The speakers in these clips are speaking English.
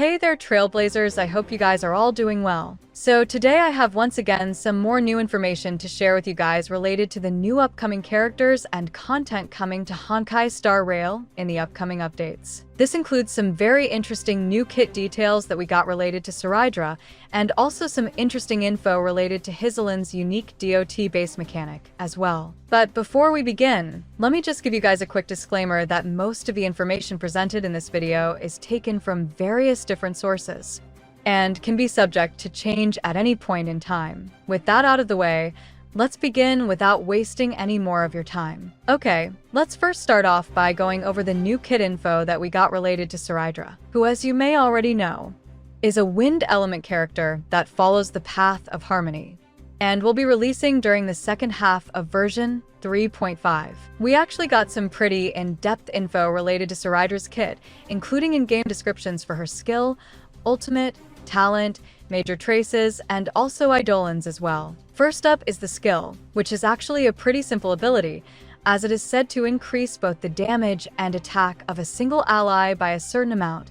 Hey there, Trailblazers, I hope you guys are all doing well. So today I have once again some more new information to share with you guys related to the new upcoming characters and content coming to Honkai Star Rail in the upcoming updates. This includes some very interesting new kit details that we got related to CERYDRA, and also some interesting info related to HYSILENS' unique DOT base mechanic as well. But before we begin, let me just give you guys a quick disclaimer that most of the information presented in this video is taken from various different sources and can be subject to change at any point in time. With that out of the way, let's begin without wasting any more of your time. Okay, let's first start off by going over the new kit info that we got related to CERYDRA, who, as you may already know, is a wind element character that follows the path of harmony, and will be releasing during the second half of version 3.5. We actually got some pretty in-depth info related to CERYDRA's kit, including in-game descriptions for her skill, ultimate, talent, major traces, and also HYSILENS as well. First up is the skill, which is actually a pretty simple ability, as it is said to increase both the damage and attack of a single ally by a certain amount,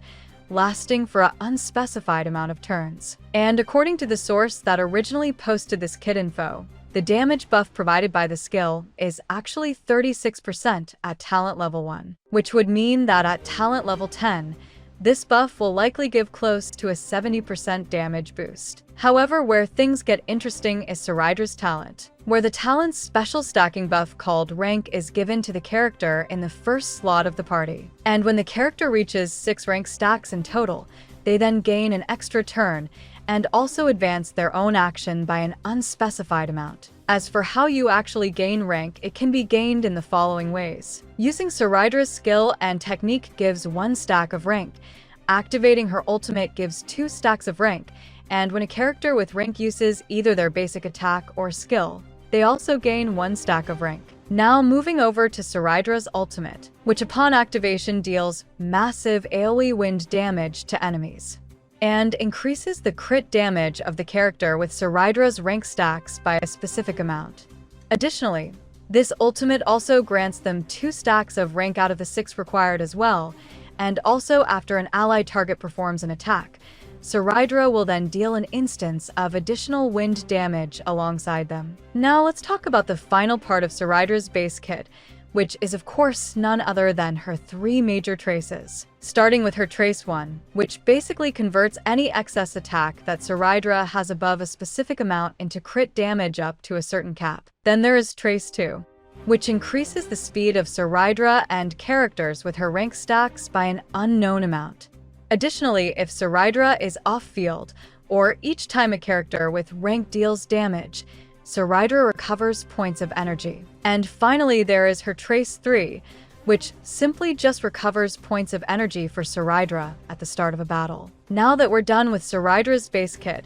lasting for an unspecified amount of turns. And according to the source that originally posted this kit info, the damage buff provided by the skill is actually 36% at talent level 1, which would mean that at talent level 10, this buff will likely give close to a 70% damage boost. However, where things get interesting is CERYDRA's talent, where the talent's special stacking buff called rank is given to the character in the first slot of the party. And when the character reaches 6 rank stacks in total, they then gain an extra turn and also advance their own action by an unspecified amount. As for how you actually gain rank, it can be gained in the following ways. Using CERYDRA's skill and technique gives 1 stack of rank, activating her ultimate gives 2 stacks of rank, and when a character with rank uses either their basic attack or skill, they also gain 1 stack of rank. Now moving over to CERYDRA's ultimate, which upon activation deals massive AoE wind damage to enemies, and increases the crit damage of the character with CERYDRA's rank stacks by a specific amount. Additionally, this ultimate also grants them 2 stacks of rank out of the 6 required as well, and also after an ally target performs an attack, CERYDRA will then deal an instance of additional wind damage alongside them. Now let's talk about the final part of CERYDRA's base kit, which is of course none other than her 3 major traces. Starting with her Trace 1, which basically converts any excess attack that CERYDRA has above a specific amount into crit damage up to a certain cap. Then there is Trace 2, which increases the speed of CERYDRA and characters with her rank stacks by an unknown amount. Additionally, if CERYDRA is off-field, or each time a character with rank deals damage, CERYDRA recovers points of energy. And finally, there is her Trace 3, which simply just recovers points of energy for CERYDRA at the start of a battle. Now that we're done with CERYDRA's base kit,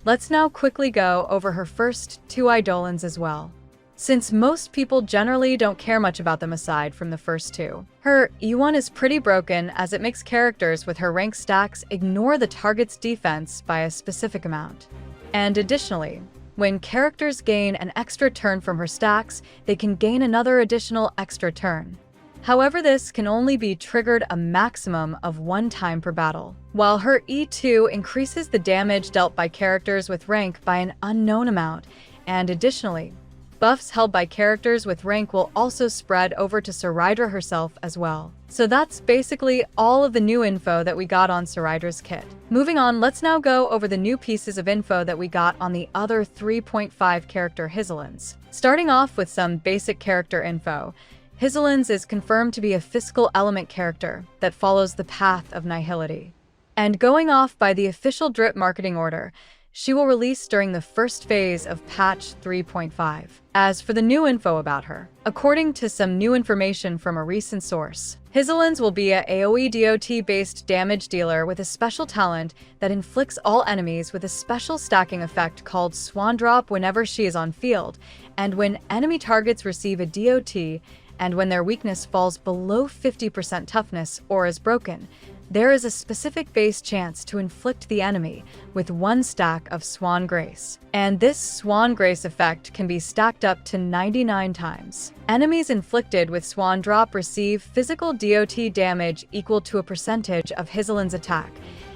let's now quickly go over her first 2 HYSILENS as well, since most people generally don't care much about them aside from the first 2. Her E1 is pretty broken as it makes characters with her rank stacks ignore the target's defense by a specific amount. And additionally, when characters gain an extra turn from her stacks, they can gain another additional extra turn. However, this can only be triggered a maximum of 1 time per battle, while her E2 increases the damage dealt by characters with rank by an unknown amount, and additionally, buffs held by characters with rank will also spread over to CERYDRA herself as well. So that's basically all of the new info that we got on CERYDRA's kit. Moving on, let's now go over the new pieces of info that we got on the other 3.5 character HYSILENS. Starting off with some basic character info, HYSILENS is confirmed to be a physical element character that follows the path of nihility. And going off by the official drip marketing order, she will release during the first phase of patch 3.5. As for the new info about her, according to some new information from a recent source, HYSILENS will be a AoE DOT-based damage dealer with a special talent that inflicts all enemies with a special stacking effect called Swan Drop whenever she is on field, and when enemy targets receive a DOT, and when their weakness falls below 50% toughness or is broken, there is a specific base chance to inflict the enemy with 1 stack of Swan Grace. And this Swan Grace effect can be stacked up to 99 times. Enemies inflicted with Swan Drop receive physical DOT damage equal to a percentage of HYSILENS attack,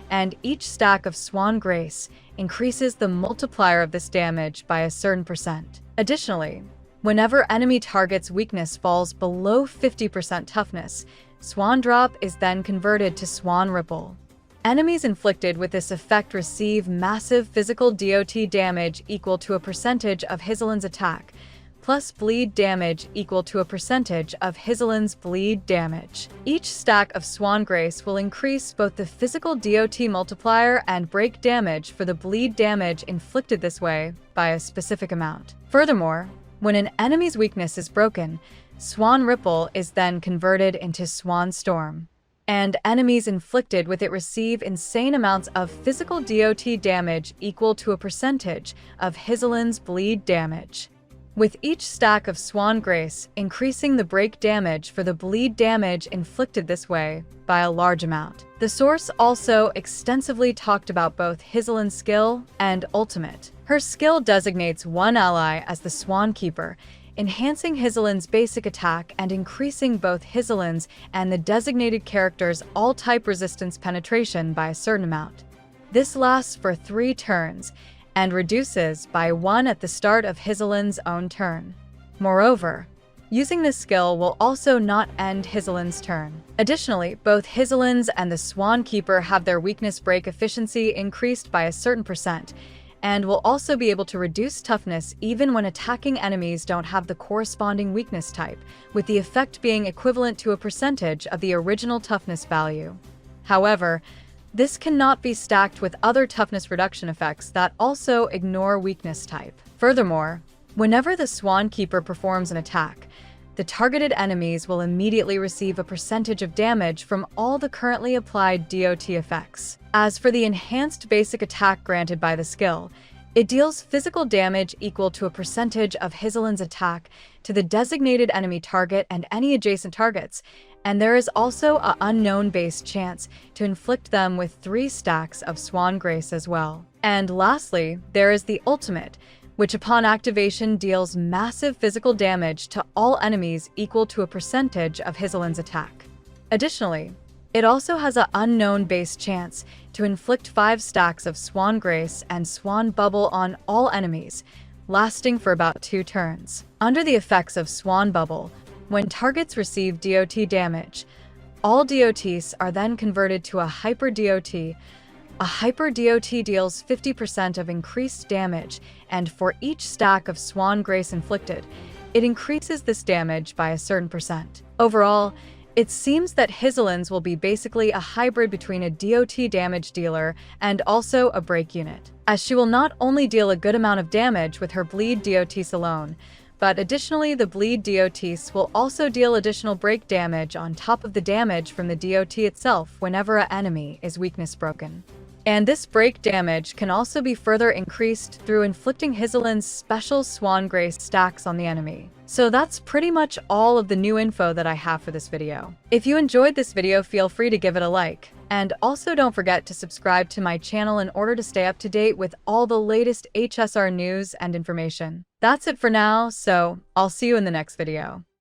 and each stack of Swan Grace increases the multiplier of this damage by a certain percent. Additionally, whenever enemy target's weakness falls below 50% toughness, Swan Drop is then converted to Swan Ripple. Enemies inflicted with this effect receive massive physical DOT damage equal to a percentage of HYSILENS attack, plus bleed damage equal to a percentage of HYSILENS bleed damage. Each stack of Swan Grace will increase both the physical DOT multiplier and break damage for the bleed damage inflicted this way by a specific amount. Furthermore, when an enemy's weakness is broken, Swan Ripple is then converted into Swan Storm, and enemies inflicted with it receive insane amounts of physical DOT damage equal to a percentage of HYSILENS bleed damage, with each stack of Swan Grace increasing the break damage for the bleed damage inflicted this way by a large amount. The source also extensively talked about both HYSILENS' skill and ultimate. Her skill designates one ally as the Swan Keeper, enhancing HYSILENS' basic attack and increasing both HYSILENS and the designated character's all-type resistance penetration by a certain amount. This lasts for 3 turns, and reduces by 1 at the start of HYSILENS' own turn. Moreover, using this skill will also not end HYSILENS' turn. Additionally, both HYSILENS and the Swan Keeper have their weakness break efficiency increased by a certain percent, and will also be able to reduce toughness even when attacking enemies don't have the corresponding weakness type, with the effect being equivalent to a percentage of the original toughness value. However, this cannot be stacked with other toughness reduction effects that also ignore weakness type. Furthermore, whenever the Swan Keeper performs an attack, the targeted enemies will immediately receive a percentage of damage from all the currently applied DOT effects. As for the enhanced basic attack granted by the skill, it deals physical damage equal to a percentage of HYSILENS' attack to the designated enemy target and any adjacent targets, and there is also an unknown-based chance to inflict them with 3 stacks of Swan Grace as well. And lastly, there is the ultimate, which upon activation deals massive physical damage to all enemies equal to a percentage of HYSILENS' attack. Additionally, it also has an unknown-based chance to inflict 5 stacks of Swan Grace and Swan Bubble on all enemies, lasting for about 2 turns. Under the effects of Swan Bubble, when targets receive DOT damage, all DOTs are then converted to a Hyper DOT. A Hyper DOT deals 50% of increased damage, and for each stack of Swan Grace inflicted, it increases this damage by a certain percent. Overall, it seems that HYSILENS will be basically a hybrid between a DOT damage dealer and also a break unit, as she will not only deal a good amount of damage with her bleed DOTs alone, but additionally the bleed DOTs will also deal additional break damage on top of the damage from the DOT itself whenever an enemy is weakness broken. And this break damage can also be further increased through inflicting HYSILENS' special Swan Grace stacks on the enemy. So that's pretty much all of the new info that I have for this video. If you enjoyed this video, feel free to give it a like. And also don't forget to subscribe to my channel in order to stay up to date with all the latest HSR news and information. That's it for now, so I'll see you in the next video.